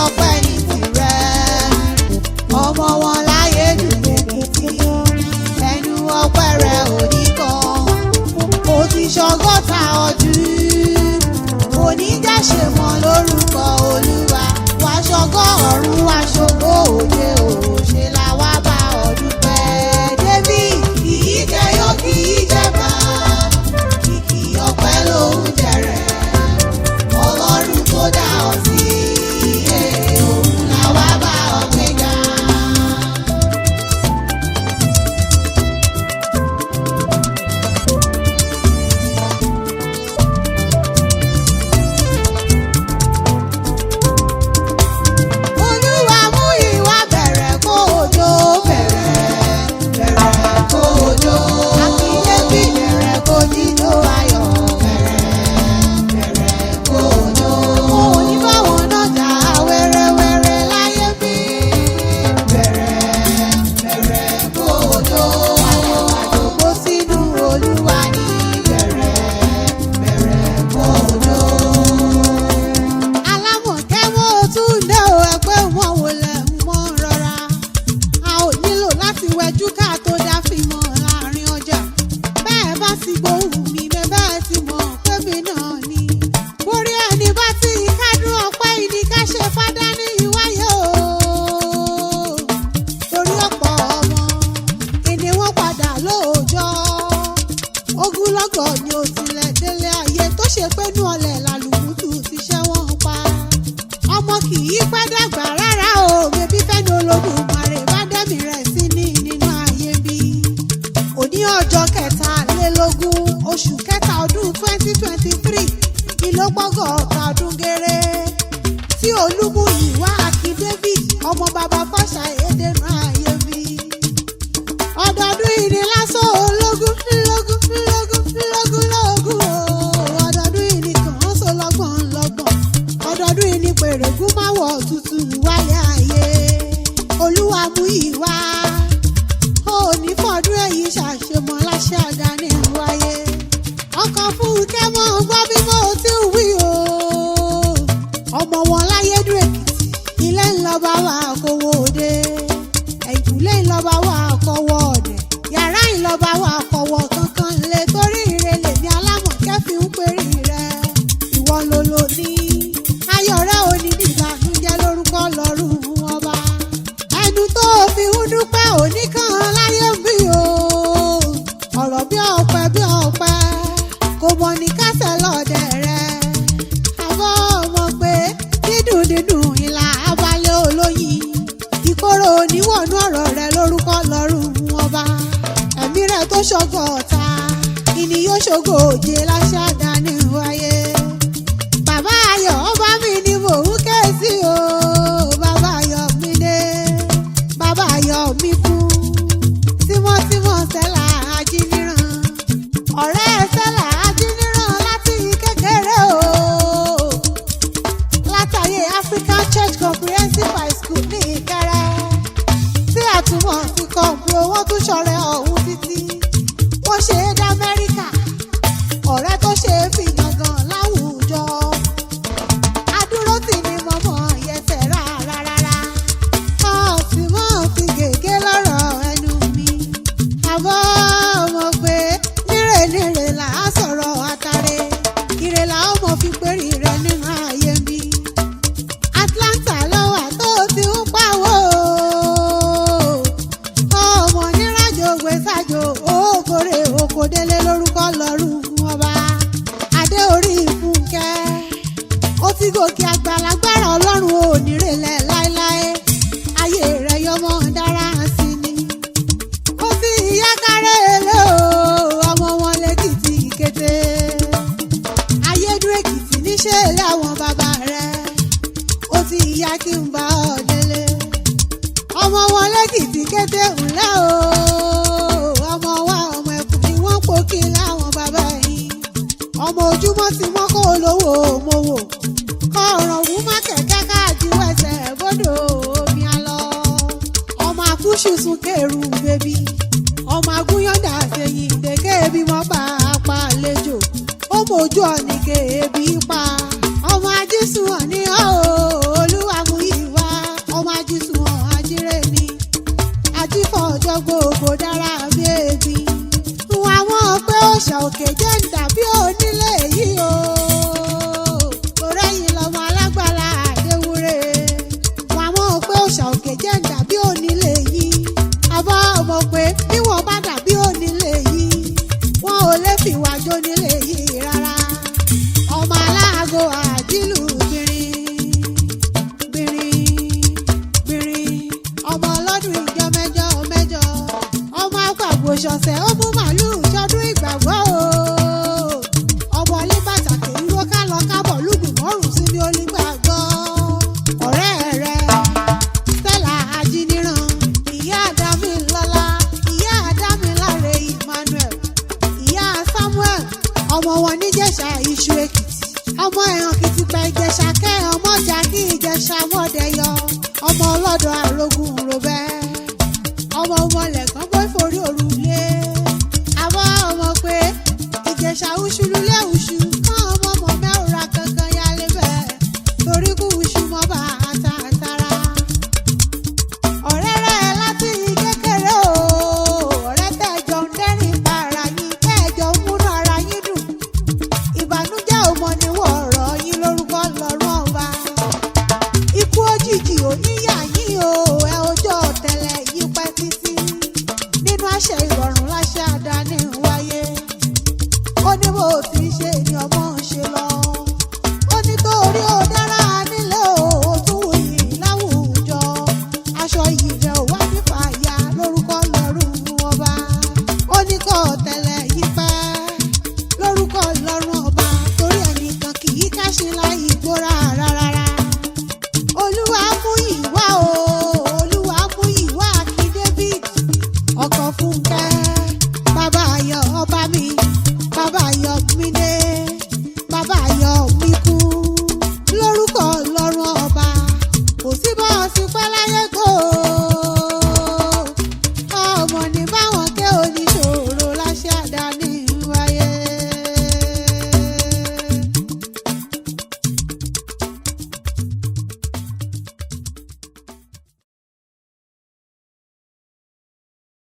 ọpẹ́ ní tìrẹ. Ọmọ wọn láyé dùn Èkìtì, ẹnu ọpẹ́ rẹ̀ ò ní kan. Ó ti ṣọgọ́ta ọdún, oníjàṣe mọ́ lórúkọ Olúwa. Wá ṣọgọ́ ọ̀run, wá ṣògo òde òṣè la wá bá ọ dúpẹ́. David kì í jẹ yó kì í jẹ bá, kìkì ọpẹ́ ló ń jẹrẹ. Ọlọ́run tó dá ọ sí, òun la wá bá ọ gbéga. Olúwa mú ìwà bẹ̀rẹ̀ kó òjò bẹ̀rẹ̀ kó òjò. Akíndébí bẹ̀rẹ̀ kó jíjó ayọ̀ bẹ̀rẹ̀ kó òjò. Mo ò ní báwọn náà jà wẹ́rẹ́wẹ́rẹ́ láyé bí. Bẹ̀rẹ̀ kó òjò. Ayọ̀ àjòkó sínú Olúwa ní bẹ̀rẹ̀ kó òjò. Alámọ̀kẹ́ mo tún dé o, ẹgbẹ́ wọn wò lẹ̀ ń mọ́ rọra. A ò nílò láti wẹjú ká tó dá fímọ̀ láàrin ọjà. Bẹ́ẹ̀ bá sì gbóhùn mi, bẹ́ẹ̀ sì mọ̀ pé mi náà ni. Borí ẹni bá ti kádùn ọpẹ́ ìní ká ṣe fádá ní ìwáyé o. Torí ọ̀pọ̀ ọmọ ìní wọn padà lóòjọ́. Ogúnlọ́gọ̀ ni ó tilẹ̀ délé ayé tó ṣe pé nú ọlẹ̀ làlùkùtù ti ṣẹ́ wọ́n pa. Ọmọ kì í pẹ́ dàgbà rárá o, bébí fẹ́ni Olódùmarè bá dẹ́mi rẹ̀ sí ní nínú ayé bí. Òní ọjọ́ kẹtàlélógún oṣù kẹta ọdún 2023 ìlógbọ́gọ̀ ọ̀tá ọdún géré tí Olúmúyìwá Akíndébí ọmọ bàbá Fáṣàyé dénú ayé bí. Ọdọọdún yìí ni lásán ológun lógún o. Ọdọọdún yìí ni kàn án so lọ́gbọ̀n. Ọdọọdún yìí ni pèrègún máa wọ̀ tutù wálé ayé. Olúwa mú ìwà ó ní fọdún èyí ṣàṣemọ́ láṣẹ àga ní ìwáyé. Ọkọ̀ Fúnkẹ́ mọ́ gbọ́ bí mo ti wí o. Ọmọ wọn láyé dùn Èkìtì, ilé ńlọba wà kówó òde. Ẹ̀yìnkùlé ńlọba wà kọ́wọ́ ọ̀dẹ̀. Yàrá ìlọba wà kọ́wọ́ kankan lè torí ìrẹ̀lẹ̀ ní Alámọ̀kẹ́ fi ń perí rẹ̀. Ìwọ ló lò ní ayọ̀ rẹ̀ ò ní ìbànújẹ́ lórúkọ lọ́rùn ọba. Ẹnu tó fi ń dúpẹ́ òní kan láyé bí o. Ọ̀rọ̀ bí ọpẹ́ kò mọ̀ ní kásẹ̀ lọ́dẹ̀ rẹ̀. Àbọ̀ ọmọ pé dídùn ìlà abalẹ̀ olóyin. Ìkorò oníwọ̀nú ọ̀rọ̀ rẹ̀ lórúkọ lọ́rùn ọba. Ẹ̀mí rẹ̀ tó ṣọgọ ọ̀tá ìní yóò ṣògo òjé láṣẹ àdáni wáyé. Bàbá Ayọ̀ ọba mi ni mò ń ké sí o. Bàbá Ayọ̀ mi dé, bàbá Ayọ̀ mi kú. Tímọ́tímọ́ Stella Ajíníran, ọ̀rẹ́ Stella Ajíníran láti kékeré o. Látàyè African Church Comprehensive High School ní Ìkẹrẹ. Tí àtúmọ̀ sí kọ̀ǹpúrò wọ́n tún ṣọ̀rẹ́ ọ̀hún títí. Wọ́n ṣe é dá Amẹ́ríkà, ọ̀rẹ́ tó ṣe é fi yangàn láwùjọ. Adúrótì ni mọ̀mọ́ yẹsẹ̀ rárá. Ọ̀sì mọ́ fi gègé lọ́rọ̀ ẹnu mi. Àbọ̀ ọmọ pé nírè là á sọ̀rọ̀ àtàrẹ. Ire là ó mọ̀ fi péré rẹ̀ nínú ayé mi. Atlanta lọ́wọ́ tó ti ń pawó. Ọmọ nírajò gbèsàjò ògòrè òkòdélé lórúkọ lọ́rùn ọba. Adé orí Fúnkẹ́ ó ti gòkè àgbàlagbára Ọlọ́run ò nírèlẹ̀ láéláé. Ayé rẹ̀ yọmọ dára sí ni. Ó ti ìyá kárẹ́ èlé o, ọmọ wọn lẹ́kìtì kété. Ayédùn Èkìtì níṣẹ́ ilé àwọn bàbá rẹ̀. Ó ti ìyá kí n bá ọ délé. Ọmọ wọn lẹ́kìtì kété ńlẹ́ o. Ọmọ wa ọmọ ẹkùn ni wọ́n pò kí láwọn bàbá yìí. Ọmọ ojúmọ́ ti mọ́ kó lówó mowó. Ọ̀ràn wú má kẹ̀kẹ́ káàdì wẹ̀sẹ̀ bọ́dọ̀ omi àlọ́. Ọmọ àkúṣù sún kẹrù bébí. Ọmọ agúnyọ̀dà àṣeyìn ìdèké bí wọ́n bá a pa àlejò. Ó mojú ọ̀nì kéèbí pa. Ọmọ ajísùn ọ̀ní Olúwa mú ìwà. òkè jẹ́ ń dàbí onílé yìí o. Torẹ́yìn lọmọ alágbára àdéwúre. Wọ́n mọ̀ pé òòṣà òkè jẹ́ ń dàbí onílé yìí. Àbọ̀ mọ̀ pé bí wọ́n bá dàbí onílé yìí, wọ́n ò lè fi wá jó nílé yìí rárá. Ọmọ aláàgọ́ àdìlù gbìnrín gbìnrín gbìnrín. Ọmọ ọlọ́dún ìjọ mẹ́jọ mẹ́jọ. Ọmọ àgbàgbò ṣọ̀ṣẹ̀ ó mú màálù ṣọdún ìgbàgbọ́ o. Ọmọ ilé pàtàkì ìró ká lọ kábọ̀ lùgbùn mọ́rùn sí ní onígbàgbọ́. Ọ̀rẹ́ rẹ̀ Stella Ajiniran, ìyá Dámilọ́lá, ìyá Dámiláre Emmanuel, ìyá Samuel, ọmọ wọn níjẹ̀ṣà Iṣu Èkìtì. Ọmọ ẹ̀hàn Kìtìpá Ìjẹ̀ṣà kẹ́ ọmọ ọjà kí Ìjẹ̀ṣà mọ̀dẹ̀yọ. Ọmọ ọlọ́dọ̀ àrògùn ròbẹ́. Ọmọ ọmọlẹ̀ kan bó forí òrùlé. Àbọ̀ ọmọ pé Ìjẹ̀ṣà uṣu lulẹ̀ uṣu kán ọmọ ọmọ mẹ́wòrà kankan yálé bẹ́ẹ̀. Torí kú uṣu mọ́ bá àtàtàrà. Ọ̀rẹ́ rẹ̀ láti kékeré o. Ọ̀rẹ́ tẹ̀jọ ń dẹ́rìn pa ara yín, tẹ̀jọ ń múnú ara yín dùn. Ìbànújẹ́ ò mọ níwọ̀ ọ̀rọ̀ yín lórúkọ lọ́rùn ọba. Ikú òjijì ò níyà yín o.